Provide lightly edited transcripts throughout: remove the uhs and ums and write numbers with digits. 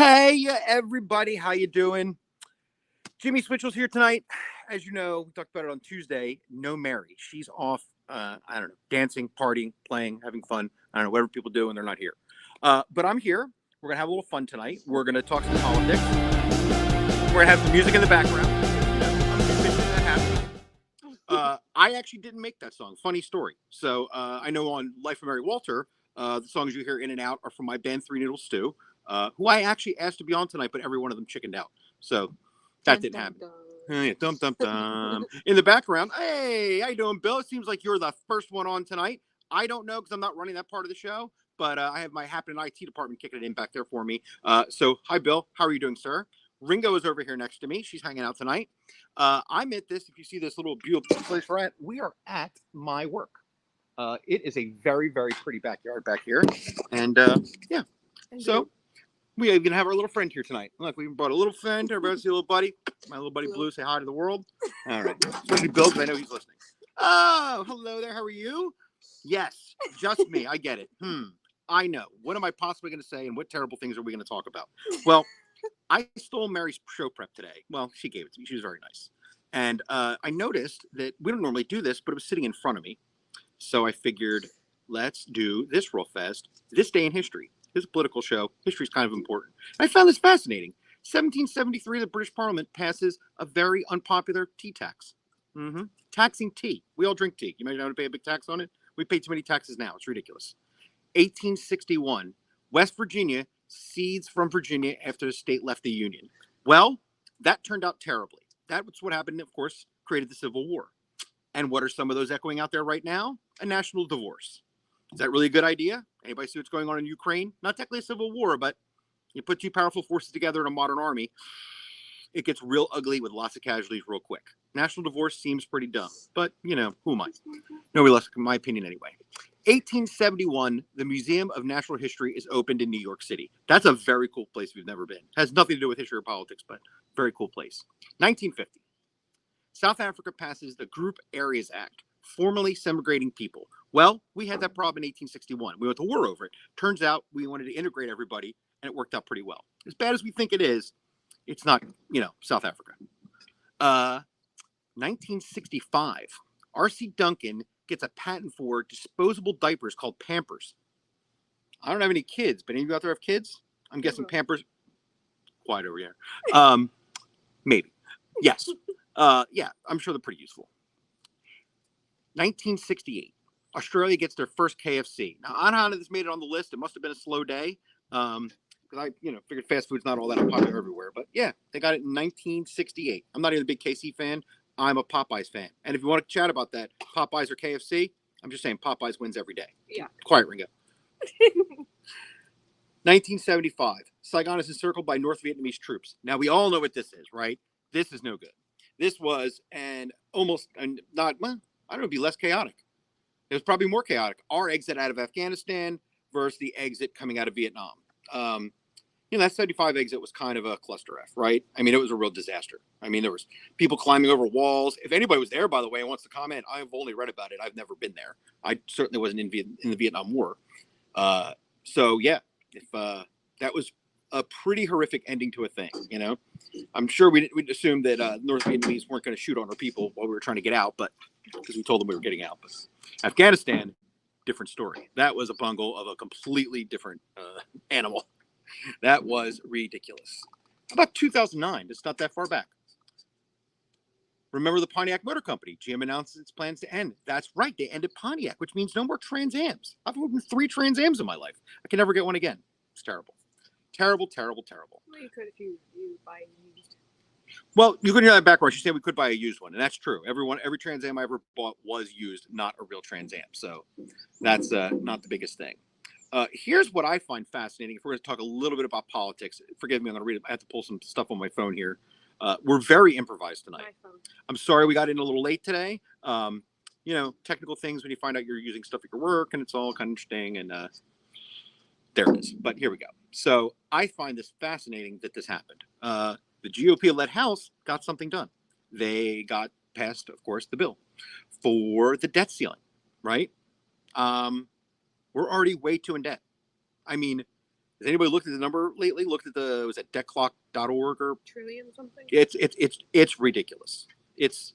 Hey, everybody, how you doing? Jimmy Switchell's here tonight. As you know, we talked about it on Tuesday. No Mary. She's off, I don't know, dancing, partying, playing, having fun. I don't know, whatever people do when they're not here. But I'm here. We're going to have a little fun tonight. We're going to talk some politics. We're going to have some music in the background. I'm convinced that happened. I actually didn't make that song. Funny story. So I know on Life of Mary Walter, the songs you hear in and out are from my band Three Needle Stew, who I actually asked to be on tonight, but every one of them chickened out. So that didn't happen. Hey, dum dum dum. In the background, hey, how you doing, Bill? It seems like you're the first one on tonight. I don't know because I'm not running that part of the show, but I have my happening IT department kicking it in back there for me. So hi, Bill. How are you doing, sir? Ringo is over here next to me. She's hanging out tonight. I'm at this. If you see this little beautiful place we're at, we are at my work. It is a very, very pretty backyard back here, and yeah. So we even have our little friend here tonight. Look, we brought a little friend. Everybody see a little buddy. My little buddy Blue. Say hi to the world. All right. Especially Bill, because I know he's listening. Oh, hello there. How are you? Yes, just me. I get it. I know. What am I possibly going to say, and what terrible things are we going to talk about? Well, I stole Mary's show prep today. Well, she gave it to me. She was very nice. And I noticed that we don't normally do this, but it was sitting in front of me. So I figured, let's do this real fast. This day in history. This is a political show. History is kind of important. And I found this fascinating. 1773, the British Parliament passes a very unpopular tea tax. Taxing tea. We all drink tea. You might not pay a big tax on it. We pay too many taxes now. It's ridiculous. 1861, West Virginia cedes from Virginia after the state left the Union. Well, that turned out terribly. That's what happened, of course, created the Civil War. And what are some of those echoing out there right now? A national divorce. Is that really a good idea? Anybody see what's going on in Ukraine? Not technically a civil war, but you put two powerful forces together in a modern army, it gets real ugly with lots of casualties real quick. National divorce seems pretty dumb, but, you know, who am I? Nobody less, in my opinion anyway. 1871, the Museum of Natural History is opened in New York City. That's a very cool place if you've never been. Has nothing to do with history or politics, but very cool place. 1950, South Africa passes the Group Areas Act, formally segregating people. Well, we had that problem in 1861. We went to war over it. Turns out we wanted to integrate everybody, and it worked out pretty well. As bad as we think it is, it's not, South Africa. 1965, R.C. Duncan gets a patent for disposable diapers called Pampers. I don't have any kids, but any of you out there have kids? I'm guessing Pampers. Quiet over here. Maybe. Yes. Yeah, I'm sure they're pretty useful. 1968, Australia gets their first KFC. Now, I don't know how this made it on the list. It must have been a slow day. Because I, figured fast food's not all that popular everywhere. But yeah, they got it in 1968. I'm not even a big KC fan. I'm a Popeyes fan. And if you want to chat about that, Popeyes or KFC, I'm just saying Popeyes wins every day. Yeah. Quiet, Ringo. 1975, Saigon is encircled by North Vietnamese troops. Now, we all know what this is, right? This is no good. This was it'd be less chaotic. It was probably more chaotic. Our exit out of Afghanistan versus the exit coming out of Vietnam. That 75 exit was kind of a cluster F, right? I mean, it was a real disaster. I mean, there was people climbing over walls. If anybody was there, by the way, and wants to comment, I've only read about it. I've never been there. I certainly wasn't in the Vietnam War. So yeah, if that was a pretty horrific ending to a thing, I'm sure we'd assume that North Vietnamese weren't going to shoot on our people while we were trying to get out, but because we told them we were getting out. But Afghanistan, different story. That was a bungle of a completely different animal. That was ridiculous. About 2009, it's not that far back. Remember the Pontiac Motor Company? GM announced its plans to end. That's right, they ended Pontiac, which means no more Trans Ams. I've owned 3 Trans Ams in my life. I can never get one again. It's terrible. Terrible, terrible, terrible. Well, you could if you buy used. Well, you couldn't hear that backwards. She said we could buy a used one, and that's true. Every Trans Am I ever bought was used, not a real Trans Am. So that's not the biggest thing. Here's what I find fascinating. If we're going to talk a little bit about politics, forgive me, I'm going to read it. I have to pull some stuff on my phone here. We're very improvised tonight. I'm sorry we got in a little late today. Technical things when you find out you're using stuff at your work, and it's all kind of interesting, and there it is. But here we go. So I find this fascinating that this happened. The GOP-led House got something done. They got passed, of course, the bill for the debt ceiling, right? We're already way too in debt. I mean, Has anybody looked at the number lately? Looked at was it deckclock.org or Trillion something? it's ridiculous. It's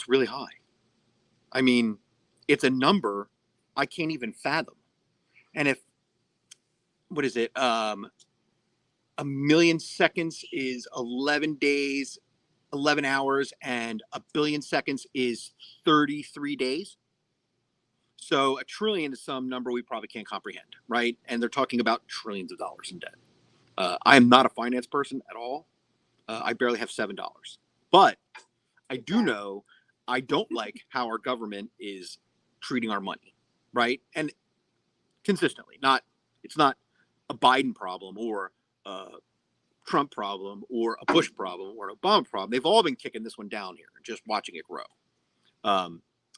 really high. I mean, it's a number I can't even fathom. And if what is it? A million seconds is 11 days, 11 hours, and a billion seconds is 33 days. So a trillion is some number we probably can't comprehend, right? And they're talking about trillions of dollars in debt. I am not a finance person at all. I barely have $7, but I do know I don't like how our government is treating our money, right? And consistently, it's not a Biden problem or a Trump problem or a Bush problem or an Obama problem. They've all been kicking this one down here, just watching it grow.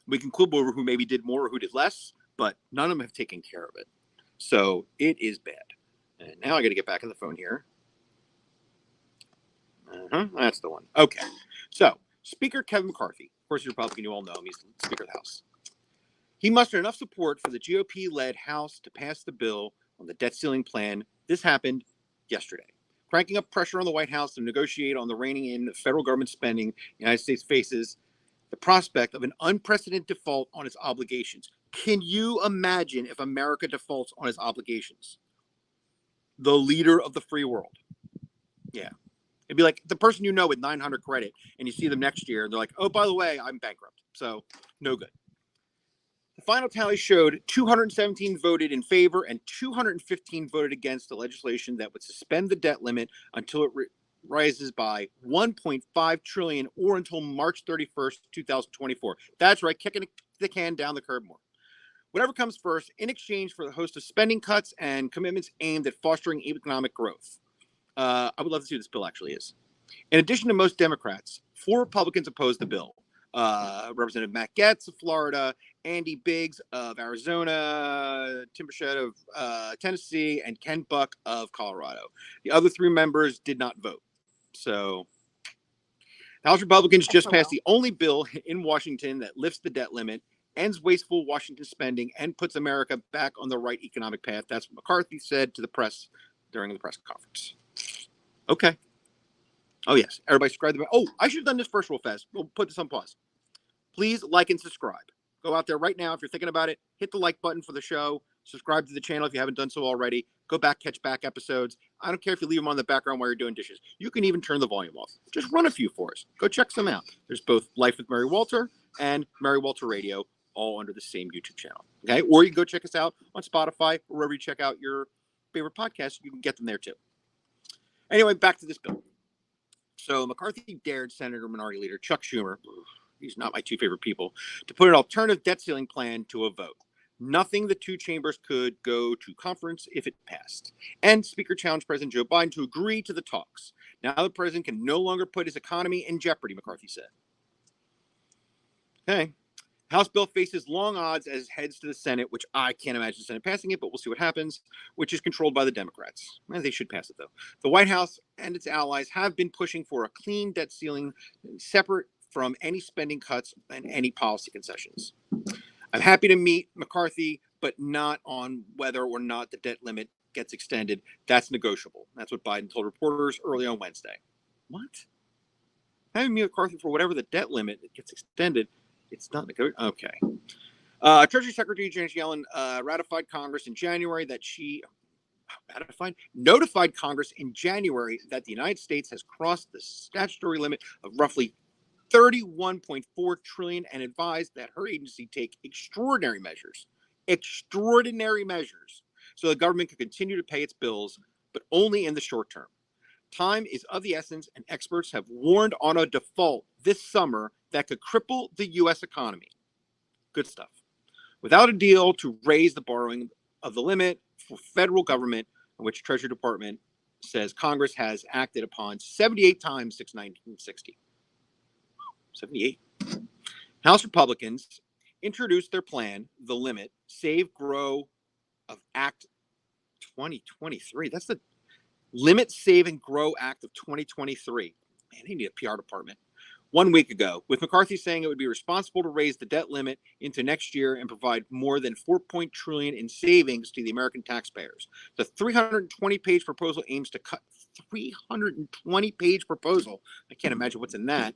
We can quibble over who maybe did more or who did less, but none of them have taken care of it. So it is bad. And now I got to get back on the phone here. That's the one. Okay. So Speaker Kevin McCarthy, of course, he's a Republican. You all know him. He's the Speaker of the House. He mustered enough support for the GOP-led House to pass the bill on the debt ceiling plan. This happened yesterday, cranking up pressure on the White House to negotiate on the reining in federal government spending. The United States faces the prospect of an unprecedented default on its obligations. Can you imagine if America defaults on its obligations? The leader of the free world. Yeah. It'd be like the person you know with 900 credit, and you see them next year, and they're like, oh, by the way, I'm bankrupt. So no good. The final tally showed 217 voted in favor and 215 voted against the legislation that would suspend the debt limit until it rises by 1.5 trillion or until March 31st, 2024. That's right, kicking the can down the curb more. Whatever comes first, in exchange for the host of spending cuts and commitments aimed at fostering economic growth. I would love to see what this bill actually is. In addition to most Democrats, 4 Republicans opposed the bill. Representative Matt Gaetz of Florida, Andy Biggs of Arizona, Tim Burchett of Tennessee, and Ken Buck of Colorado. The other 3 members did not vote. So House Republicans just passed the only bill in Washington that lifts the debt limit, ends wasteful Washington spending, and puts America back on the right economic path. That's what McCarthy said to the press during the press conference. Okay. Oh, yes. Everybody subscribe to the... Oh, I should have done this first real fast. We'll put this on pause. Please like and subscribe. Go out there right now. If you're thinking about it, hit the like button for the show. Subscribe to the channel if you haven't done so already. Go back, catch back episodes. I don't care if you leave them on the background while you're doing dishes. You can even turn the volume off. Just run a few for us. Go check some out. There's both Life with Mary Walter and Mary Walter Radio, all under the same YouTube channel. Okay? Or you can go check us out on Spotify or wherever you check out your favorite podcasts. You can get them there too. Anyway, back to this bill. So McCarthy dared Senator Minority Leader Chuck Schumer, he's not my 2 favorite people, to put an alternative debt ceiling plan to a vote. Nothing the 2 chambers could go to conference if it passed. And Speaker challenged President Joe Biden to agree to the talks. Now the president can no longer put his economy in jeopardy, McCarthy said. Okay. House bill faces long odds as it heads to the Senate, which I can't imagine the Senate passing it, but we'll see what happens, which is controlled by the Democrats. They should pass it, though. The White House and its allies have been pushing for a clean debt ceiling separate from any spending cuts and any policy concessions. I'm happy to meet McCarthy, but not on whether or not the debt limit gets extended. That's negotiable. That's what Biden told reporters early on Wednesday. What? Having me McCarthy for whatever the debt limit gets extended. It's not negotiable. Okay. Treasury Secretary Janet Yellen notified Congress in January that the United States has crossed the statutory limit of roughly $31.4 trillion and advised that her agency take extraordinary measures, so the government can continue to pay its bills, but only in the short term. Time is of the essence, and experts have warned on a default this summer that could cripple the U.S. economy. Good stuff. Without a deal to raise the borrowing of the limit for federal government, in which Treasury Department says Congress has acted upon 78 times since 1960. 78. House Republicans introduced their plan, the limit, Save, Grow of Act 2023. That's the Limit, Save, and Grow Act of 2023. Man, they need a PR department. 1 week ago, with McCarthy saying it would be responsible to raise the debt limit into next year and provide more than $4 trillion in savings to the American taxpayers. The 320-page proposal aims to cut 320-page proposal. I can't imagine what's in that.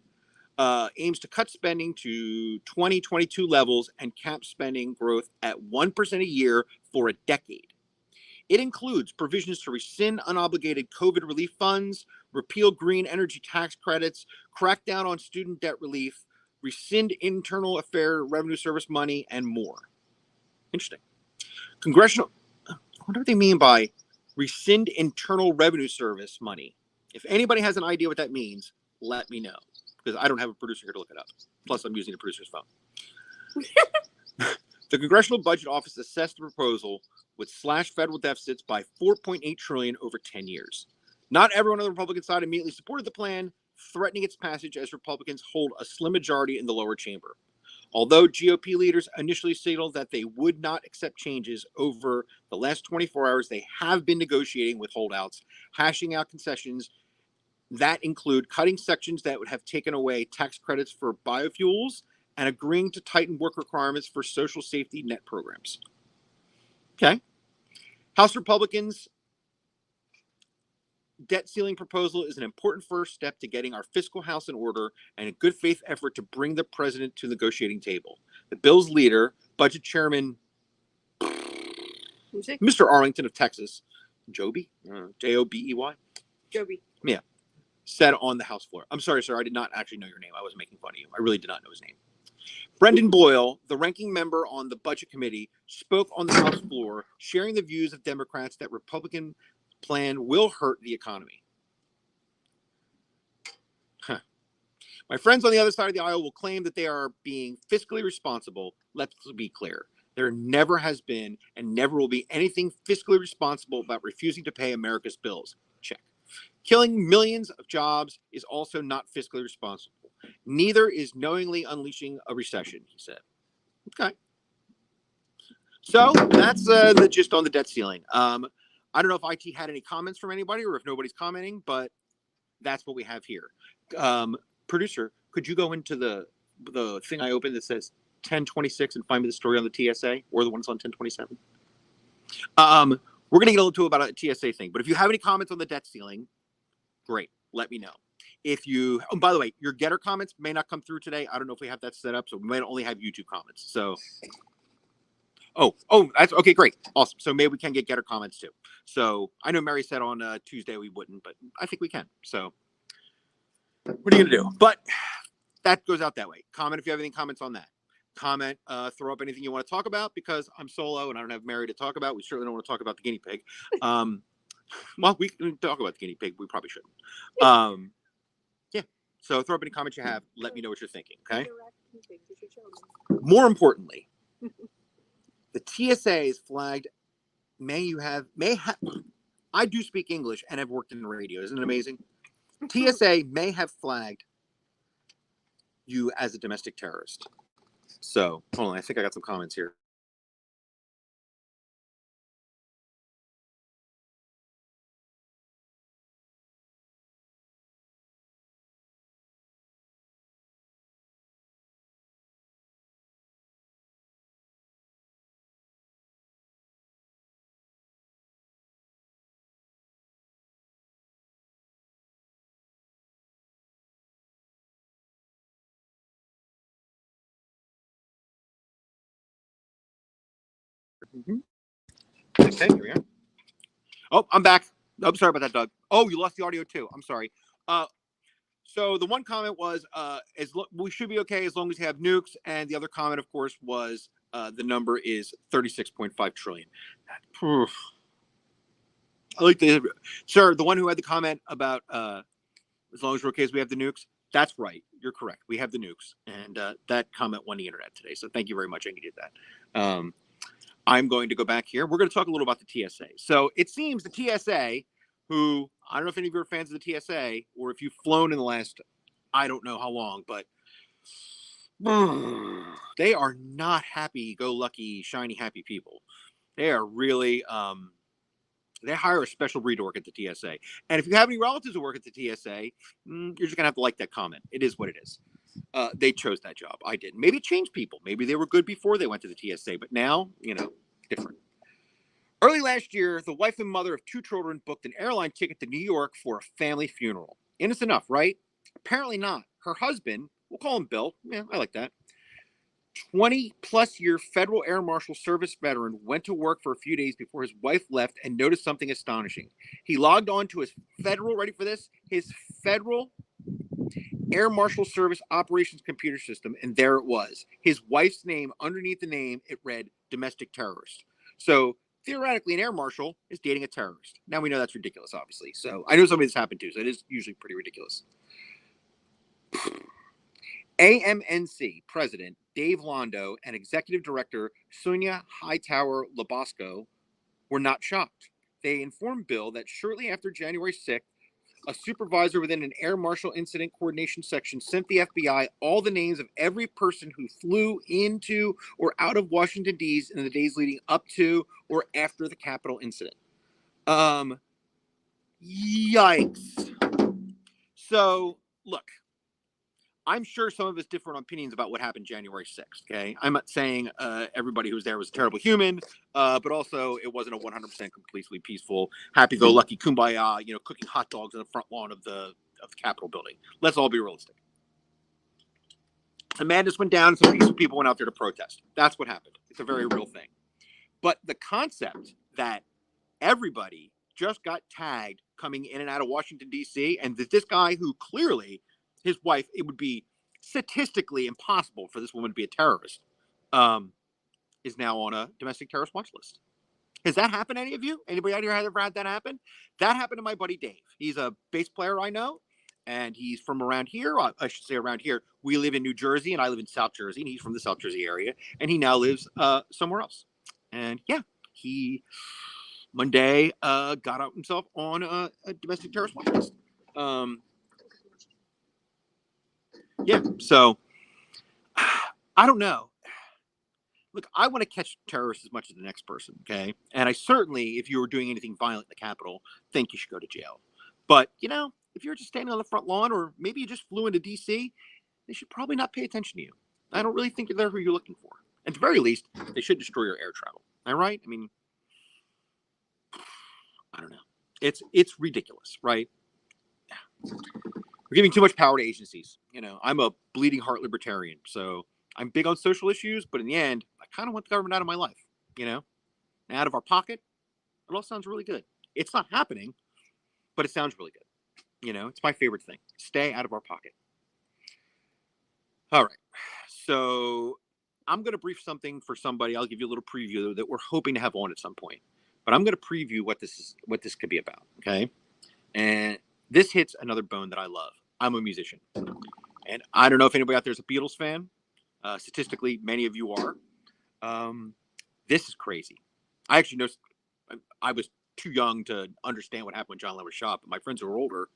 Aims to cut spending to 2022 levels and cap spending growth at 1% a year for a decade. It includes provisions to rescind unobligated COVID relief funds, repeal green energy tax credits, crack down on student debt relief, rescind internal affair revenue service money, and more. Interesting. Congressional, I wonder what they mean by rescind internal revenue service money. If anybody has an idea what that means, let me know, because I don't have a producer here to look it up. Plus, I'm using the producer's phone. The Congressional Budget Office assessed the proposal would slash federal deficits by $4.8 trillion over 10 years. Not everyone on the Republican side immediately supported the plan, threatening its passage as Republicans hold a slim majority in the lower chamber. Although GOP leaders initially signaled that they would not accept changes, over the last 24 hours, they have been negotiating with holdouts, hashing out concessions that include cutting sections that would have taken away tax credits for biofuels and agreeing to tighten work requirements for social safety net programs. Okay. House Republicans' debt ceiling proposal is an important first step to getting our fiscal house in order and a good faith effort to bring the president to the negotiating table. The bill's leader, Budget Chairman Mr. Arlington of Texas, Joby, J-O-B-E-Y, Joby. yeah, said on the House floor. I'm sorry, sir, I did not actually know your name. I was making fun of you. I really did not know his name. Brendan Boyle, the ranking member on the Budget Committee, spoke on the House floor, sharing the views of Democrats that Republican plan will hurt the economy. My friends on the other side of the aisle will claim that they are being fiscally responsible. Let's be clear. There never has been and never will be anything fiscally responsible about refusing to pay America's bills. Check. Killing millions of jobs is also not fiscally responsible. Neither is knowingly unleashing a recession, he said. Okay. So that's the gist on the debt ceiling. I don't know if IT had any comments from anybody or if nobody's commenting, but that's what we have here. Producer, could you go into the thing I opened that says 1026 and find me the story on the TSA or the one that's on 1027? We're going to get into about a TSA thing, but if you have any comments on the debt ceiling, great. Let me know. If you, oh, by the way, your getter comments may not come through today. I don't know if we have that set up, so we might only have YouTube comments. So, oh, that's okay, great, awesome. So maybe we can get getter comments too. So I know Mary said on Tuesday we wouldn't, but I think we can. So what are you gonna do? But that goes out that way. Comment if you have any comments on that. Comment, throw up anything you want to talk about, because I'm solo and I don't have Mary to talk about. We certainly don't want to talk about the guinea pig. Well, we can talk about the guinea pig. We probably shouldn't. Yeah. So throw up any comments you have. Let me know what you're thinking. Okay. More importantly, the TSA is flagged. May have. I do speak English and have worked in radio. Isn't it amazing? TSA may have flagged you as a domestic terrorist. So hold on. I think I got some comments here. Okay, here we are. Oh, I'm back. Oh, sorry about that, Doug. Oh, you lost the audio too. I'm sorry. So the one comment was, we should be okay as long as you have nukes, and the other comment, of course, was the number is 36.5 trillion. Oof. I like the sir, the one who had the comment about as long as we're okay as we have the nukes. That's right. You're correct. We have the nukes, and that comment won the internet today. So thank you very much. I needed that. I'm going to go back here. We're going to talk a little about the TSA. So it seems the TSA, who, I don't know if any of you are fans of the TSA, or if you've flown in the last, I don't know how long, but they are not happy-go-lucky, shiny, happy people. They are really, They hire a special breed to work at the TSA. And if you have any relatives who work at the TSA, you're just going to have to like that comment. It is what it is. They chose that job. I didn't. Maybe it changed people. Maybe they were good before they went to the TSA, but now, different. Early last year, the wife and mother of 2 children booked an airline ticket to New York for a family funeral. Innocent enough, right? Apparently not. Her husband, we'll call him Bill. Yeah, I like that. 20-plus year federal air marshal service veteran went to work for a few days before his wife left and noticed something astonishing. He logged on to his federal, ready for this, his federal air marshal service operations computer system, and there it was. His wife's name, underneath the name, it read domestic terrorist. So theoretically, an air marshal is dating a terrorist. Now we know that's ridiculous, obviously. So I know somebody that's happened to, so it is usually pretty ridiculous. AMNC president Dave Londo and executive director Sonia Hightower Labasco were not shocked. They informed Bill that shortly after January 6th, a supervisor within an air marshal incident coordination section sent the FBI all the names of every person who flew into or out of Washington, D.C. in the days leading up to or after the Capitol incident. Yikes. So, look, I'm sure some of us different opinions about what happened January 6th, okay? I'm not saying everybody who was there was a terrible human, but also it wasn't a 100% completely peaceful, happy-go-lucky kumbaya, cooking hot dogs in the front lawn of the Capitol building. Let's all be realistic. The madness went down, and some peaceful people went out there to protest. That's what happened. It's a very real thing. But the concept that everybody just got tagged coming in and out of Washington, D.C., and that this guy who clearly, his wife, it would be statistically impossible for this woman to be a terrorist, is now on a domestic terrorist watch list. Has that happened to any of you? Anybody out here ever had that happen? That happened to my buddy Dave. He's a bass player I know, and he's from around here. I should say around here. We live in New Jersey, and I live in South Jersey, and he's from the South Jersey area, and he now lives somewhere else. And yeah, he one day got out himself on a domestic terrorist watch list. Yeah, so I don't know. Look, I want to catch terrorists as much as the next person, okay? And I certainly, if you were doing anything violent in the Capitol, think you should go to jail. But, if you're just standing on the front lawn or maybe you just flew into D.C., they should probably not pay attention to you. I don't really think they're who you're looking for. At the very least, they should destroy your air travel. Am I right? I mean, I don't know. It's ridiculous, right? We're giving too much power to agencies. I'm a bleeding heart libertarian, so I'm big on social issues, but in the end, I kind of want the government out of my life, and out of our pocket. It all sounds really good. It's not happening, but it sounds really good. It's my favorite thing. Stay out of our pocket. All right. So I'm going to brief something for somebody. I'll give you a little preview that we're hoping to have on at some point. But I'm going to preview what this could be about. Okay. And this hits another bone that I love. I'm a musician. And I don't know if anybody out there is a Beatles fan. Statistically, many of you are. This is crazy. I actually know I was too young to understand what happened when John Lennon was shot, but my friends who were older,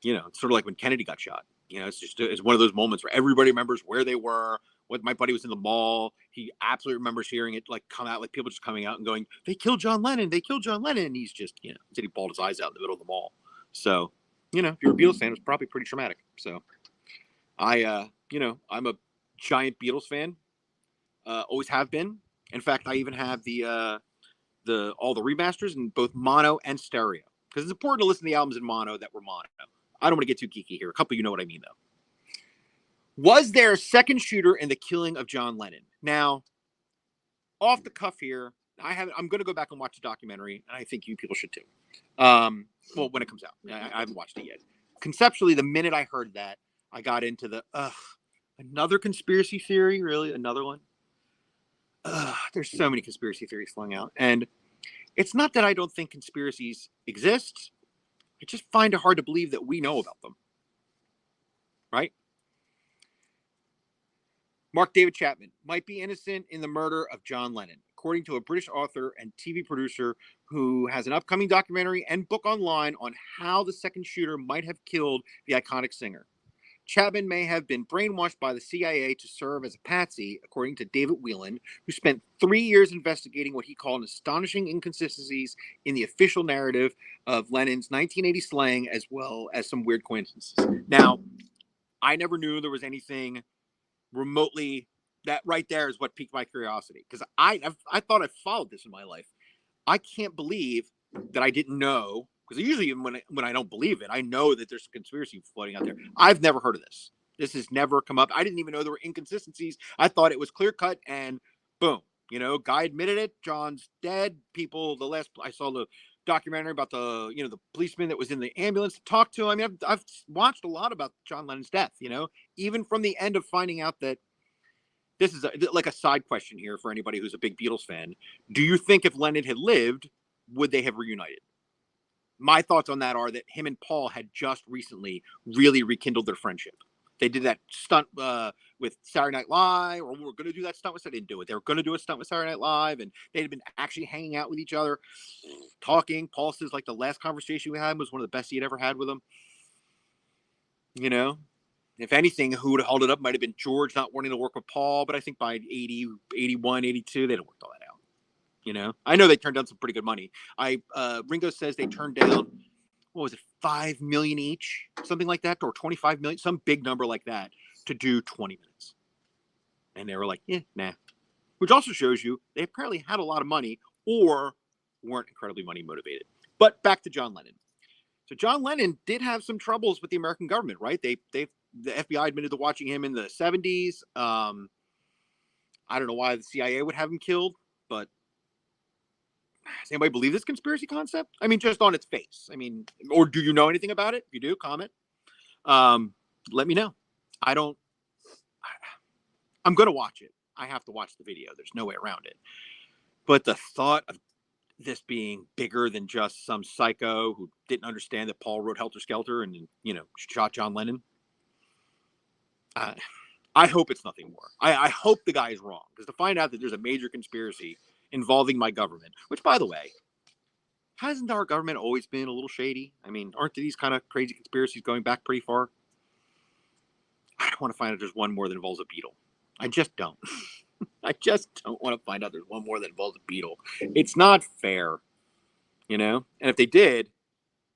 it's sort of like when Kennedy got shot. It's one of those moments where everybody remembers where they were. When my buddy was in the mall, he absolutely remembers hearing it come out, like people just coming out and going, "They killed John Lennon! They killed John Lennon!" And he's just, he said he bawled his eyes out in the middle of the mall. So, if you're a Beatles fan, it's probably pretty traumatic. So, I'm a giant Beatles fan. Always have been. In fact, I even have all the remasters in both mono and stereo because it's important to listen to the albums in mono that were mono. I don't want to get too geeky here. A couple of you know what I mean, though. Was there a second shooter in the killing of John Lennon? Now, off the cuff here, I'm going to go back and watch the documentary, and I think you people should too. Well, when it comes out, I haven't watched it yet. Conceptually, the minute I heard that, I got into the another conspiracy theory. Really, another one. There's so many conspiracy theories flowing out, and it's not that I don't think conspiracies exist. I just find it hard to believe that we know about them. Right? Mark David Chapman might be innocent in the murder of John Lennon, according to a British author and TV producer who has an upcoming documentary and book online on how the second shooter might have killed the iconic singer. Chapman may have been brainwashed by the CIA to serve as a patsy, according to David Whelan, who spent 3 years investigating what he called astonishing inconsistencies in the official narrative of Lenin's 1980 slang, as well as some weird coincidences. Now, I never knew there was anything remotely that right there is what piqued my curiosity, because I thought I followed this in my life. I can't believe that I didn't know, because usually when I don't believe it, I know that there's a conspiracy floating out there. I've never heard of this. This has never come up. I didn't even know there were inconsistencies. I thought it was clear cut and boom. Guy admitted it. John's dead. People, I saw the documentary about the policeman that was in the ambulance to talk to him. I mean, I've watched a lot about John Lennon's death, even from the end of finding out that this is like a side question here for anybody who's a big Beatles fan. Do you think if Lennon had lived, would they have reunited? My thoughts on that are that him and Paul had just recently really rekindled their friendship. They did that stunt with Saturday Night Live, or we were going to do that stunt with. They didn't do it. They were going to do a stunt with Saturday Night Live, and they had been actually hanging out with each other, talking. Paul says like the last conversation we had was one of the best he had ever had with him. If anything, who would have held it up might have been George not wanting to work with Paul, but I think by 80, 81, 82, they'd have worked all that out. I know they turned down some pretty good money. Ringo says they turned down, what was it, 5 million each, something like that, or 25 million, some big number like that, to do 20 minutes. And they were like, nah. Which also shows you they apparently had a lot of money or weren't incredibly money motivated. But back to John Lennon. So John Lennon did have some troubles with the American government, right? The FBI admitted to watching him in the 70s. I don't know why the CIA would have him killed, but does anybody believe this conspiracy concept? I mean, just on its face. I mean, or do you know anything about it? If you do, comment. Let me know. I'm going to watch it. I have to watch the video. There's no way around it. But the thought of this being bigger than just some psycho who didn't understand that Paul wrote Helter Skelter and, shot John Lennon. I hope it's nothing more. I hope the guy is wrong, because to find out that there's a major conspiracy involving my government, which, by the way, hasn't our government always been a little shady? I mean, aren't these kind of crazy conspiracies going back pretty far? I don't want to find out there's one more that involves a beetle. I just don't. I just don't want to find out there's one more that involves a beetle. It's not fair, And if they did,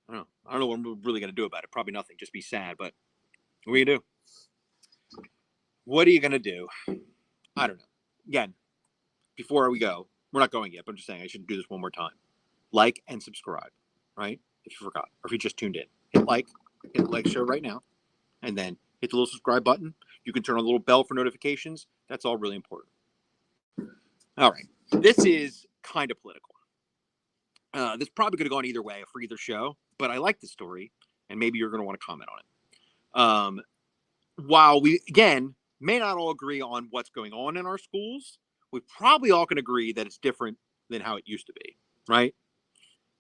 I don't know what I'm really going to do about it. Probably nothing. Just be sad. But what do you do? What are you going to do? I don't know. Again, before we go, we're not going yet, but I'm just saying I should do this one more time. Like and subscribe, right? If you forgot, or if you just tuned in, hit the like show right now, and then hit the little subscribe button. You can turn on the little bell for notifications. That's all really important. All right. This is kind of political. This probably could have gone either way for either show, but I like the story, and maybe you're going to want to comment on it. While we, again, may not all agree on what's going on in our schools, we probably all can agree that it's different than how it used to be, right?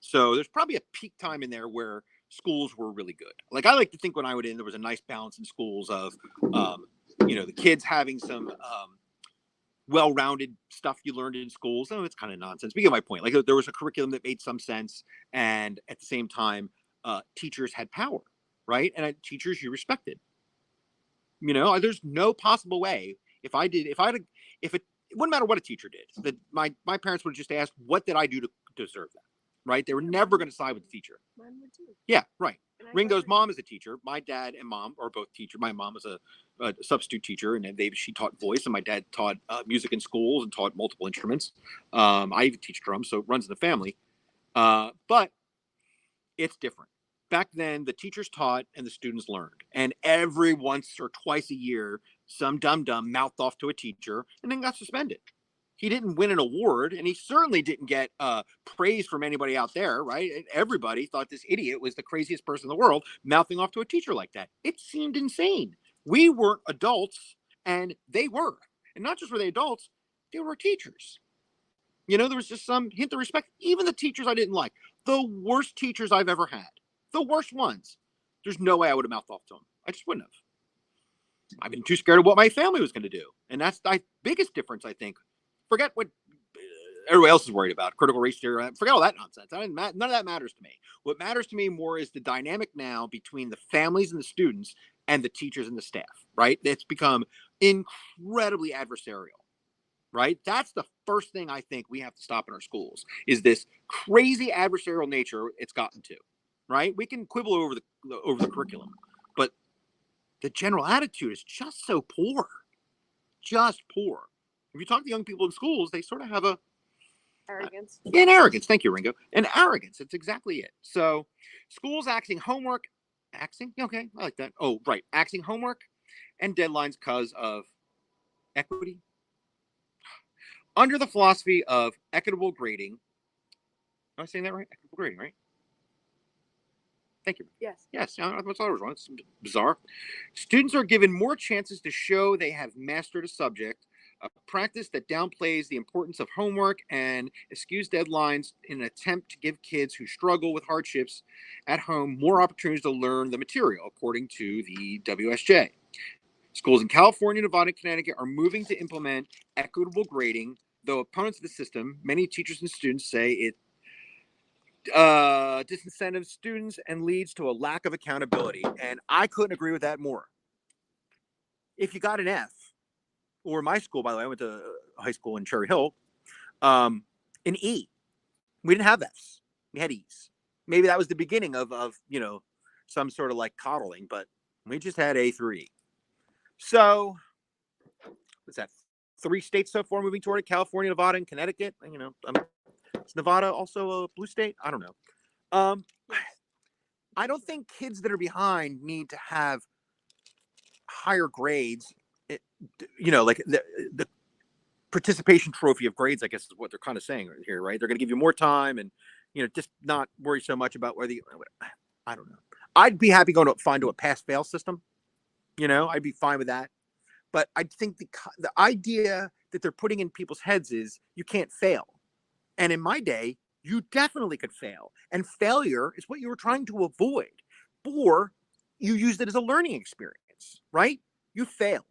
So there's probably a peak time in there where schools were really good. Like, I like to think when I went in, there was a nice balance in schools of, the kids having some well-rounded stuff you learned in schools. Oh, it's kind of nonsense. But you get my point. Like, there was a curriculum that made some sense, and at the same time, teachers had power, right? And teachers you respected. There's no possible way if it wouldn't matter what a teacher did, that my parents would just ask, what did I do to deserve that? Right? They were never going to side with the teacher. Mine would too. Yeah, right. Ringo's mom is a teacher. My dad and mom are both teachers. My mom was a substitute teacher, and she taught voice, and my dad taught music in schools and taught multiple instruments. I even teach drums, so it runs in the family. But it's different. Back then, the teachers taught and the students learned. And every once or twice a year, some dum-dum mouthed off to a teacher and then got suspended. He didn't win an award, and he certainly didn't get praise from anybody out there, right? Everybody thought this idiot was the craziest person in the world, mouthing off to a teacher like that. It seemed insane. We weren't adults, and they were. And not just were they adults, they were teachers. There was just some hint of respect. Even the teachers I didn't like, the worst teachers I've ever had, the worst ones, there's no way I would have mouthed off to them. I just wouldn't have. I've been too scared of what my family was going to do. And that's the biggest difference, I think. Forget what everybody else is worried about, critical race theory. Forget all that nonsense. None of that matters to me. What matters to me more is the dynamic now between the families and the students and the teachers and the staff, right? It's become incredibly adversarial, right? That's the first thing I think we have to stop in our schools is this crazy adversarial nature it's gotten to, right? We can quibble over the curriculum, but the general attitude is just so poor, just poor. If you talk to young people in schools, they sort of have Arrogance. an arrogance. Thank you, Ringo. An arrogance. It's exactly it. So, schools axing homework, axing. Okay, I like that. Oh, right, axing homework and deadlines because of equity under the philosophy of equitable grading. Am I saying that right? Equitable grading, right? Thank you. Yes. Yes, I thought I was wrong. It's bizarre. Students are given more chances to show they have mastered a subject, a practice that downplays the importance of homework and eschews deadlines in an attempt to give kids who struggle with hardships at home more opportunities to learn the material, according to the WSJ. Schools in California, Nevada, and Connecticut are moving to implement equitable grading, though opponents of the system, many teachers and students say it disincentives students and leads to a lack of accountability. And I couldn't agree with that more. If you got an F, or my school, by the way, I went to high school in Cherry Hill, an E. We didn't have Fs. We had E's. Maybe that was the beginning of some sort of like coddling, but we just had A through E. So what's that? 3 states so far moving toward it: California, Nevada, and Connecticut. Is Nevada also a blue state? I don't know. I don't think kids that are behind need to have higher grades. Like the participation trophy of grades, I guess, is what they're kind of saying here, right? They're going to give you more time and, just not worry so much about whether I don't know. I'd be happy going to find a pass-fail system. I'd be fine with that. But I think the idea that they're putting in people's heads is you can't fail. And in my day, you definitely could fail. And failure is what you were trying to avoid. Or you used it as a learning experience, right? You failed.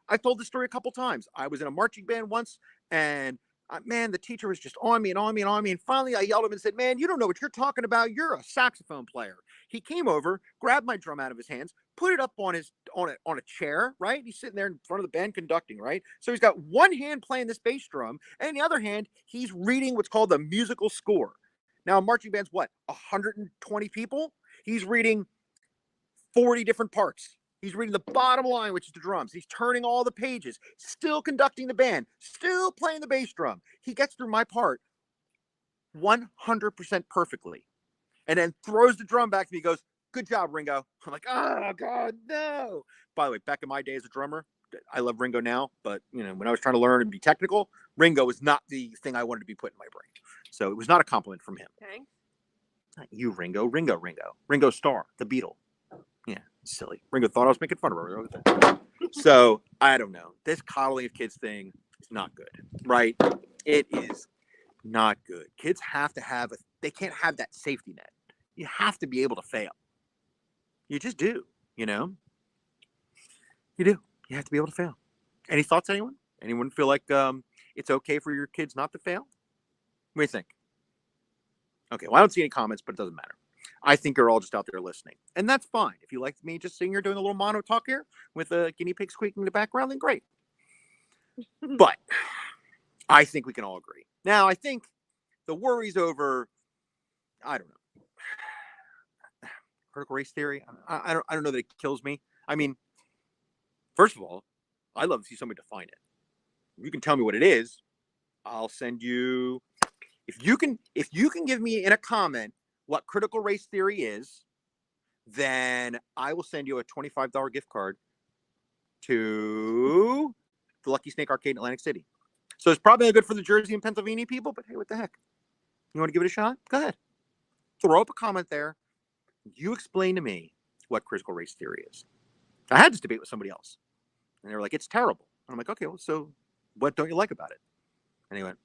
I've told this story a couple times. I was in a marching band once, and man, the teacher was just on me and on me and on me. And finally, I yelled at him and said, "Man, you don't know what you're talking about. You're a saxophone player." He came over, grabbed my drum out of his hands, put it up on a chair, right? He's sitting there in front of the band conducting, right? So he's got one hand playing this bass drum, and the other hand, he's reading what's called the musical score. Now, a marching band's what, 120 people? He's reading 40 different parts. He's reading the bottom line, which is the drums. He's turning all the pages, still conducting the band, still playing the bass drum. He gets through my part 100% perfectly, and then throws the drum back to me. He goes, "Good job, Ringo." I'm like, "Oh, God, no." By the way, back in my day as a drummer, I love Ringo now, but when I was trying to learn and be technical, Ringo was not the thing I wanted to be put in my brain. So it was not a compliment from him. Okay. Not you, Ringo. Ringo Starr, the Beatle. Yeah, silly. Ringo thought I was making fun of her. So I don't know. This coddling of kids thing is not good, right? It is not good. Kids have to have they can't have that safety net. You have to be able to fail. You just do, You do. You have to be able to fail. Any thoughts, anyone? Anyone feel like it's okay for your kids not to fail? What do you think? Okay, well, I don't see any comments, but it doesn't matter. I think you're all just out there listening. And that's fine. If you like me just sitting here doing a little mono talk here with a guinea pig squeaking in the background, then great. But I think we can all agree. Now, I think the worries over, I don't know, critical race theory, I don't know that it kills me. I mean, first of all, I'd love to see somebody define it. If you can tell me what it is, I'll send you. If you can give me in a comment what critical race theory is, then I will send you a $25 gift card to the Lucky Snake Arcade in Atlantic City. So it's probably not good for the Jersey and Pennsylvania people, but hey, what the heck? You want to give it a shot? Go ahead. Throw up a comment there. You explain to me what critical race theory is. I had this debate with somebody else, and they were like, "It's terrible." And I'm like, "Okay, well, so what don't you like about it?" And he went,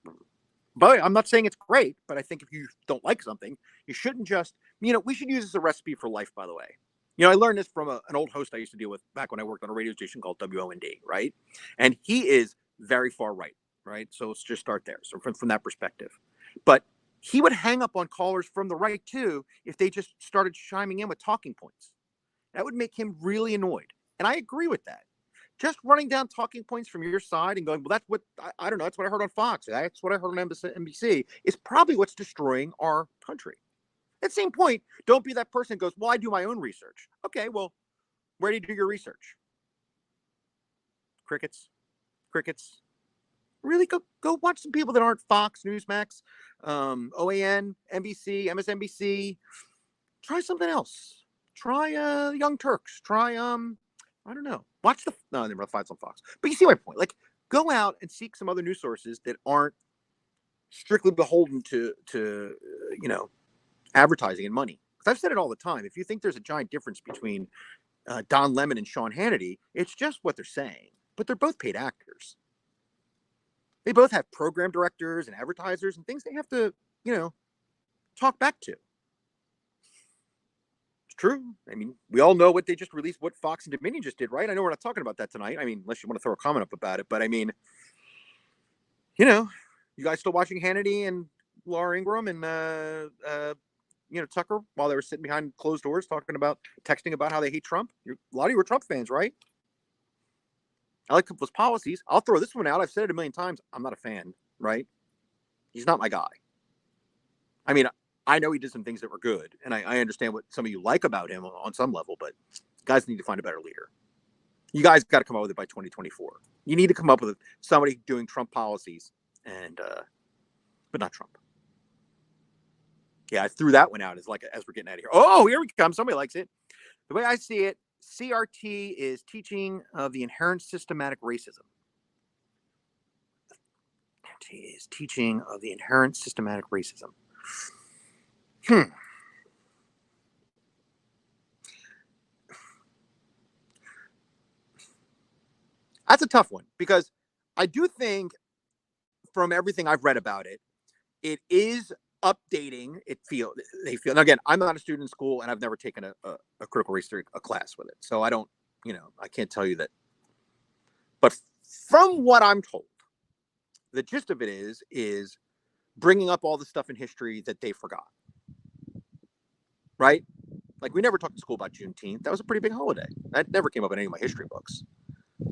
"But I'm not saying it's great, but I think if you don't like something, you shouldn't just, we should use this as a recipe for life, by the way." I learned this from an old host I used to deal with back when I worked on a radio station called WOND, right? And he is very far right, right? So let's just start there. So from that perspective. But he would hang up on callers from the right, too, if they just started chiming in with talking points. That would make him really annoyed. And I agree with that. Just running down talking points from your side and going, well, that's what, I don't know, that's what I heard on Fox, or that's what I heard on NBC, is probably what's destroying our country. At the same point, don't be that person who goes, well, I do my own research. Okay, well, where do you do your research? Crickets. Crickets. Really go watch some people that aren't Fox, Newsmax, OAN, NBC, MSNBC. Try something else. Try Young Turks. Try I don't know. Watch the no, they run fights on Fox. But you see my point. Like, go out and seek some other news sources that aren't strictly beholden to advertising and money. Because I've said it all the time. If you think there's a giant difference between Don Lemon and Sean Hannity, it's just what they're saying. But they're both paid actors. They both have program directors and advertisers and things they have to, talk back to. It's true. I mean, we all know what they just released, what Fox and Dominion just did, right? I know we're not talking about that tonight. I mean, unless you want to throw a comment up about it. But I mean, you guys still watching Hannity and Laura Ingraham and, Tucker while they were sitting behind closed doors texting about how they hate Trump? A lot of you were Trump fans, right? I like people's policies. I'll throw this one out. I've said it a million times. I'm not a fan, right? He's not my guy. I mean, I know he did some things that were good, and I understand what some of you like about him on some level, but guys need to find a better leader. You guys got to come up with it by 2024. You need to come up with somebody doing Trump policies, but not Trump. Yeah, I threw that one out as we're getting out of here. Oh, here we come. Somebody likes it. The way I see it, CRT is teaching of the inherent systematic racism. CRT is teaching of the inherent systematic racism. That's a tough one because I do think from everything I've read about it, it is updating. They feel, and again, I'm not a student in school and I've never taken a critical race theory class with it. So I don't, I can't tell you that. But from what I'm told, the gist of it is bringing up all the stuff in history that they forgot. Right? Like, we never talked in school about Juneteenth. That was a pretty big holiday. That never came up in any of my history books.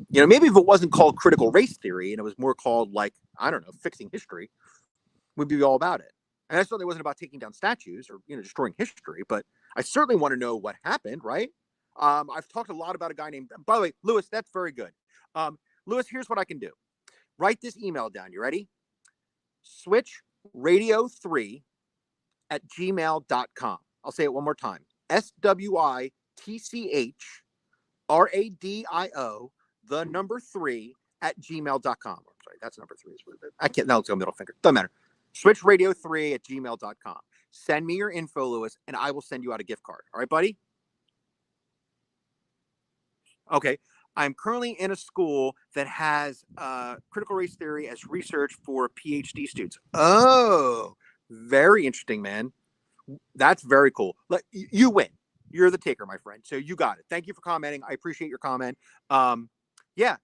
Maybe if it wasn't called critical race theory and it was more called, like, I don't know, fixing history, we'd be all about it. And that certainly wasn't about taking down statues or, destroying history, but I certainly want to know what happened, right? I've talked a lot about a guy named, by the way, Lewis, that's very good. Lewis, here's what I can do. Write this email down. You ready? switchradio3@gmail.com. I'll say it one more time. SWITCHRADIO, the number 3@gmail.com. I'm sorry, that's number 3. I can't, now let's go middle finger. Doesn't matter. Switchradio3@gmail.com. Send me your info, Lewis, and I will send you out a gift card. All right, buddy? Okay. I'm currently in a school that has critical race theory as research for PhD students. Oh, very interesting, man. That's very cool. You win. You're the taker, my friend. So you got it. Thank you for commenting. I appreciate your comment. Yeah.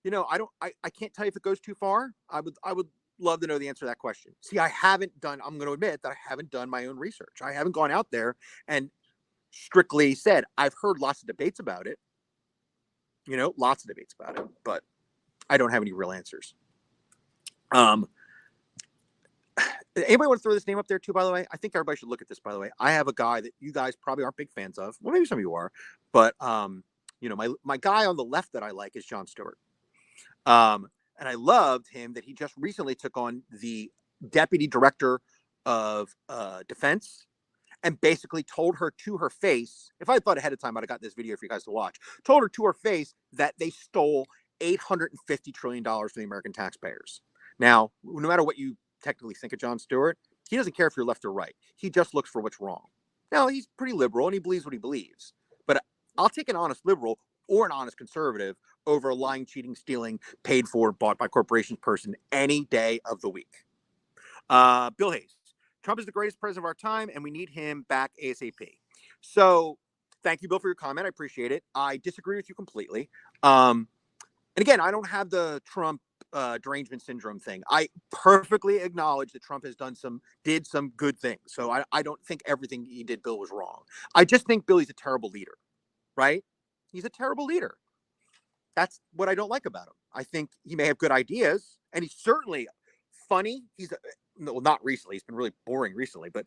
I can't tell you if it goes too far. I would love to know the answer to that question. See, I'm going to admit that I haven't done my own research. I haven't gone out there and strictly said, I've heard lots of debates about it. Lots of debates about it, but I don't have any real answers. Anybody want to throw this name up there too, by the way? I think everybody should look at this, by the way. I have a guy that you guys probably aren't big fans of. Well, maybe some of you are, but my guy on the left that I like is Jon Stewart. And I loved him that he just recently took on the deputy director of defense and basically told her to her face, if I thought ahead of time, I'd have got this video for you guys to watch, told her to her face that they stole $850 trillion from the American taxpayers. Now, no matter what you technically think of Jon Stewart, he doesn't care if you're left or right. He just looks for what's wrong. Now, he's pretty liberal and he believes what he believes. But I'll take an honest liberal or an honest conservative over a lying, cheating, stealing, paid for, bought by corporations person any day of the week. Bill Hayes. Trump is the greatest president of our time, and we need him back ASAP. So thank you, Bill, for your comment. I appreciate it. I disagree with you completely. And again, I don't have the Trump derangement syndrome thing. I perfectly acknowledge that Trump has did some good things. So I don't think everything he did, Bill, was wrong. I just think Bill is a terrible leader. right? He's a terrible leader. That's what I don't like about him. I think he may have good ideas, and he's certainly funny. Well, not recently. He's been really boring recently, but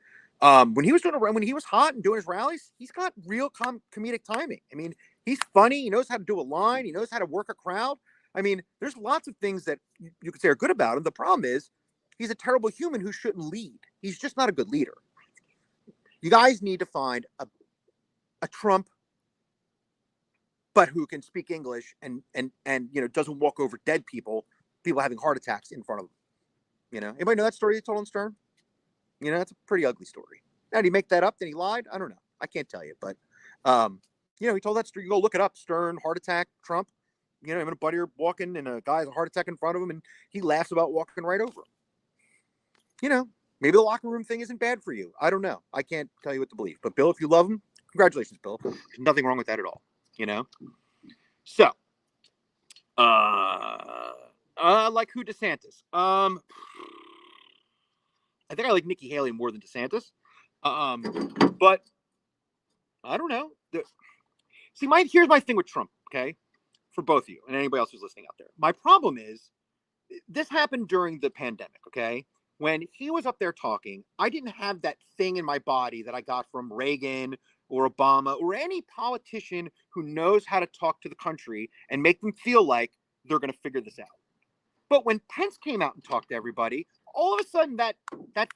when he was hot and doing his rallies, he's got real comedic timing. I mean, he's funny. He knows how to do a line. He knows how to work a crowd. I mean, there's lots of things that you could say are good about him. The problem is he's a terrible human who shouldn't lead. He's just not a good leader. You guys need to find a Trump, but who can speak English and doesn't walk over dead people having heart attacks in front of them. Anybody know that story they told on Stern? It's a pretty ugly story. Now, did he make that up? Then he lied? I don't know. I can't tell you, but he told that story. You go look it up. Stern, heart attack, Trump. Him and a buddy are walking, and a guy has a heart attack in front of him, and he laughs about walking right over him. Maybe the locker room thing isn't bad for you. I don't know. I can't tell you what to believe. But Bill, if you love him, congratulations, Bill. There's nothing wrong with that at all. So, like who DeSantis? I think I like Nikki Haley more than DeSantis. But I don't know. Here's my thing with Trump, okay? For both of you and anybody else who's listening out there. My problem is this happened during the pandemic, okay? When he was up there talking, I didn't have that thing in my body that I got from Reagan or Obama or any politician who knows how to talk to the country and make them feel like they're going to figure this out. But when Pence came out and talked to everybody, all of a sudden that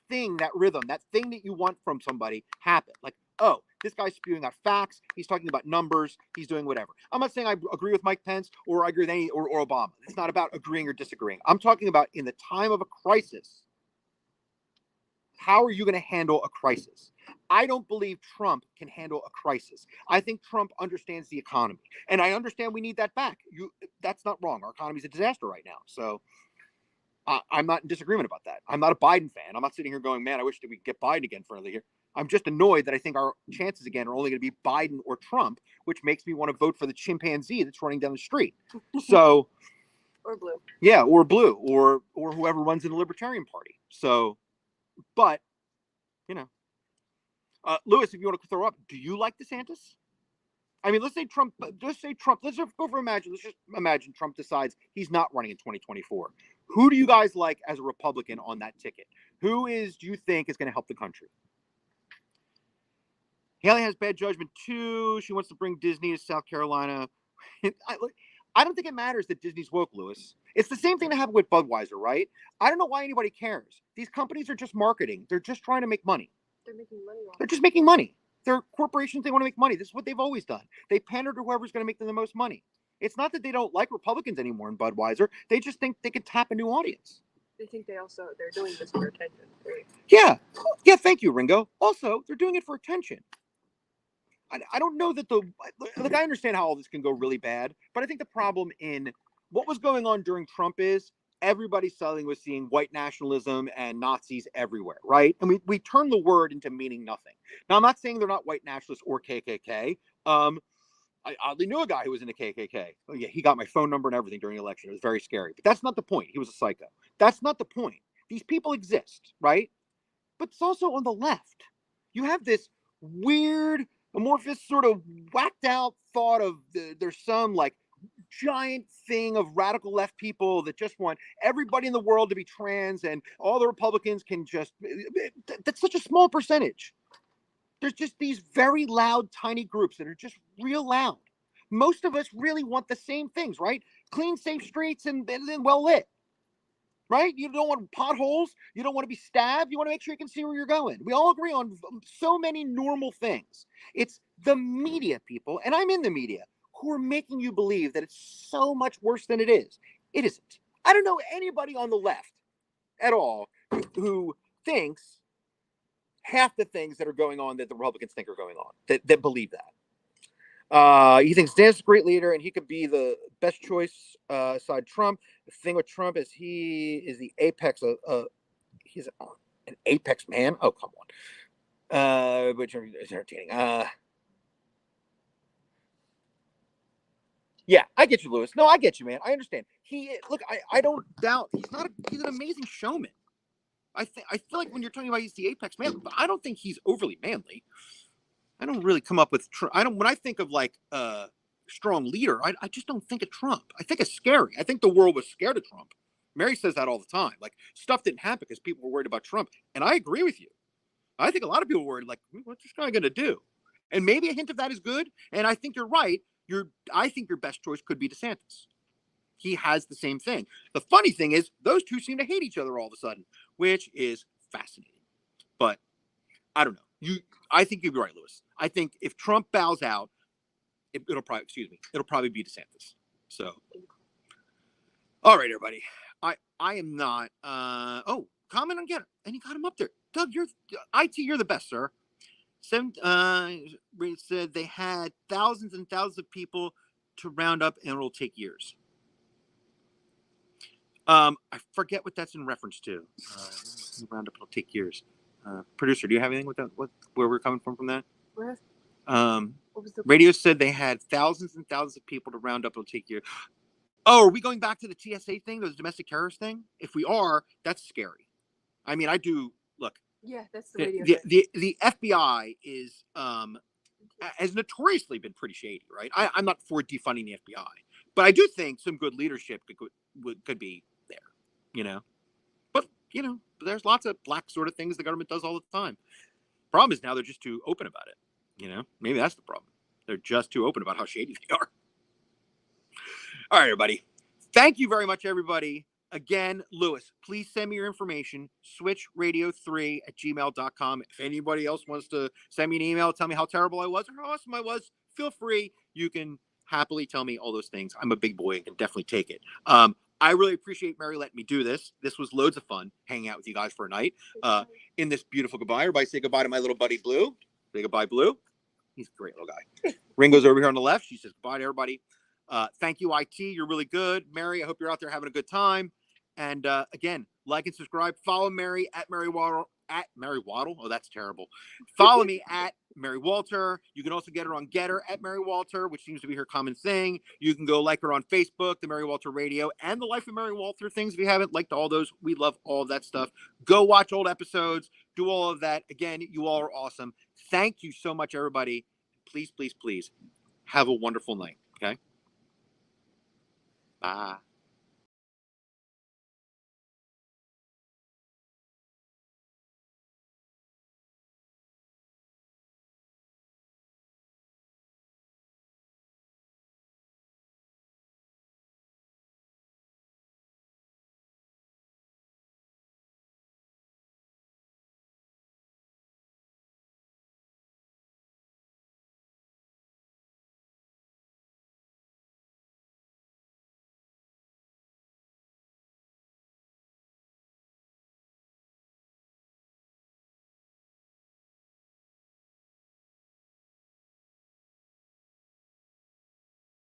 thing, that rhythm, that thing that you want from somebody happened. Like, oh, this guy's spewing out facts. He's talking about numbers. He's doing whatever. I'm not saying I agree with Mike Pence or I agree with any or Obama. It's not about agreeing or disagreeing. I'm talking about in the time of a crisis. How are you going to handle a crisis? I don't believe Trump can handle a crisis. I think Trump understands the economy. And I understand we need that back. That's not wrong. Our economy is a disaster right now. So I'm not in disagreement about that. I'm not a Biden fan. I'm not sitting here going, man, I wish that we could get Biden again for another year. I'm just annoyed that I think our chances again are only going to be Biden or Trump, which makes me want to vote for the chimpanzee that's running down the street. So, or blue. Yeah, or blue, or whoever runs in the Libertarian Party. So, but, Lewis, if you want to throw up, do you like DeSantis? I mean, let's say Trump. Let's just go for imagine. Let's just imagine Trump decides he's not running in 2024. Who do you guys like as a Republican on that ticket? Do you think is going to help the country? Haley has bad judgment too. She wants to bring Disney to South Carolina. I don't think it matters that Disney's woke, Lewis. It's the same thing that happened with Budweiser, right? I don't know why anybody cares. These companies are just marketing. They're just trying to make money. They're making money. They're just making money. They're corporations. They want to make money. This is what they've always done. They pander to whoever's going to make them the most money. It's not that they don't like Republicans anymore in Budweiser. They just think they can tap a new audience. They think they're doing this for attention. Yeah. Thank you, Ringo. Also, they're doing it for attention. I don't know that I understand how all this can go really bad, but I think the problem in what was going on during Trump is everybody suddenly was seeing white nationalism and Nazis everywhere, right? And we turned the word into meaning nothing. Now, I'm not saying they're not white nationalists or KKK. I oddly knew a guy who was in the KKK. Oh, yeah, he got my phone number and everything during the election. It was very scary. But that's not the point. He was a psycho. That's not the point. These people exist, right? But it's also on the left. You have this weird, amorphous, sort of whacked out thought of there's some like giant thing of radical left people that just want everybody in the world to be trans and all the Republicans can just, that's such a small percentage. There's just these very loud, tiny groups that are just real loud. Most of us really want the same things, right? Clean, safe streets and well lit, right? You don't want potholes. You don't want to be stabbed. You want to make sure you can see where you're going. We all agree on so many normal things. It's the media people, and I'm in the media, who are making you believe that it's so much worse than it is. It isn't. I don't know anybody on the left at all who thinks half the things that are going on that the Republicans think are going on, that believe that. He thinks Dan's a great leader and he could be the best choice aside Trump. The thing with Trump is he is the apex of he's an apex man. Oh, come on. Which is entertaining. Yeah, I get you, Lewis. No, I get you, man. I understand. I don't doubt he's an amazing showman. I feel like when you're talking about he's the apex man, but I don't think he's overly manly. I don't really come up with. When I think of like strong leader, I just don't think of Trump. I think it's scary. I think the world was scared of Trump. Mary says that all the time. Like stuff didn't happen because people were worried about Trump, and I agree with you. I think a lot of people were worried, like, what's this guy going to do? And maybe a hint of that is good. And I think you're right. I think your best choice could be DeSantis. He has the same thing. The funny thing is, those two seem to hate each other all of a sudden, which is fascinating. But I don't know. I think you'd be right, Lewis. I think if Trump bows out, it'll probably be DeSantis. So, all right, everybody. I am not. Comment on Getter, and he got him up there. Doug, you're the best, sir. Said they had thousands and thousands of people to round up, and it'll take years. I forget what that's in reference to. Round up, it'll take years. Producer, do you have anything with that? Where we're coming from that? Where? What was the Radio said they had thousands and thousands of people to round up. It'll take years. Oh, are we going back to the TSA thing, the domestic terrorist thing? If we are, that's scary. I mean, I do look. Yeah, that's the radio. The FBI is has notoriously been pretty shady, right? I'm not for defunding the FBI, but I do think some good leadership could be there, you know. But you know, there's lots of black sort of things the government does all the time. Problem is now they're just too open about it. You know, maybe that's the problem. They're just too open about how shady they are. All right, everybody. Thank you very much, everybody. Again, Lewis, please send me your information, switchradio3@gmail.com. If anybody else wants to send me an email, tell me how terrible I was or how awesome I was, feel free. You can happily tell me all those things. I'm a big boy and can definitely take it. I really appreciate Mary letting me do this. This was loads of fun hanging out with you guys for a night in this beautiful goodbye. Everybody say goodbye to my little buddy, Blue. Say goodbye, Blue. He's a great little guy. Ringo's over here on the left. She says goodbye to everybody. Thank you, IT. You're really good. Mary, I hope you're out there having a good time. And again, like and subscribe. Follow Mary at Mary Waddle. At Mary Waddle? Oh, that's terrible. Follow me at Mary Walter. You can also get her on Getter at Mary Walter, which seems to be her common thing. You can go like her on Facebook, the Mary Walter Radio, and the Life of Mary Walter things. If you haven't liked all those, we love all of that stuff. Go watch old episodes. Do all of that. Again, you all are awesome. Thank you so much, everybody. Please, please, please have a wonderful night. Okay? Bye.